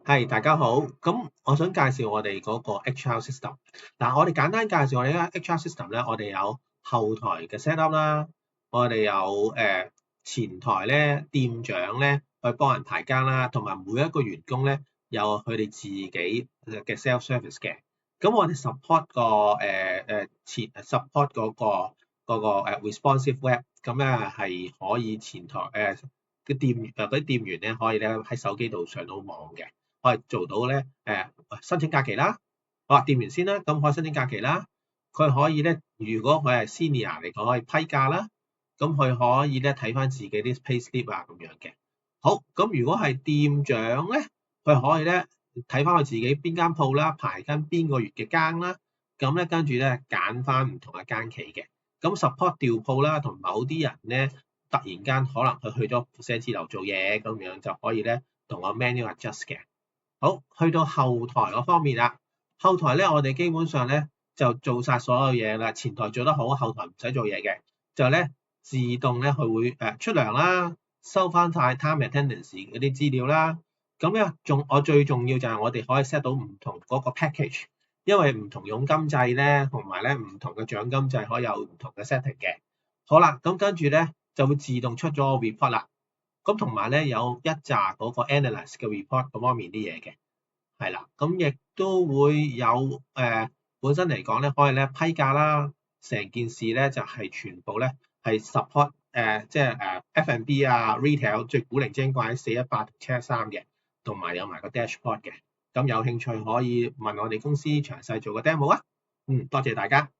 係，大家好。咁我想介紹我哋嗰個 HR system。嗱，我哋簡單介紹我哋嘅 HR system 咧，我哋有後台嘅 set up 啦，我哋有前台咧，店長咧去幫人排更啦，同埋每一個員工咧有佢哋自己嘅 self service 嘅。咁我哋 support 個support 嗰個 responsive web，咁咧係可以前台嘅嗰啲店員咧可以咧喺手機度上到網嘅。可以做到咧申請假期啦。好啊，店員先啦，咁可以申請假期啦。佢可以咧，如果佢係 senior 嚟講，可以批假啦。咁佢可以咧睇翻自己啲 payslip 啊咁樣嘅。好，咁如果係店長咧，佢可以咧睇翻佢自己邊間鋪啦，排緊邊個月嘅更啦。咁咧跟住咧揀翻唔同嘅更期嘅。咁 support 調鋪啦，同某啲人咧突然間可能佢去咗寫字樓做嘢咁樣，就可以咧同我 manual adjust 嘅。好，去到後台嗰方面啦。後台咧，我哋基本上咧就做晒所有嘢啦。前台做得好，後台唔使做嘢嘅，就咧自動咧佢會出糧啦，收翻晒 time attendance 嗰啲資料啦。咁咧我最重要就係我哋可以 set 到唔同嗰個 package，因為唔同佣金制咧，同埋咧唔同嘅獎金制可以有唔同嘅 setting 嘅。好啦，咁跟住咧就會自動出咗個 report 啦。咁同埋咧有一紮嗰個 analyst 嘅 report 嗰方面啲嘢嘅，係啦，咁亦都會有本身嚟講咧，可以咧批假啦，成件事咧就係全部咧係 support 即係F&B 啊 retail 最古靈精怪418 713嘅，同埋有埋個 dashboard 嘅。咁有興趣可以問我哋公司詳細做個 demo 啊。多謝大家。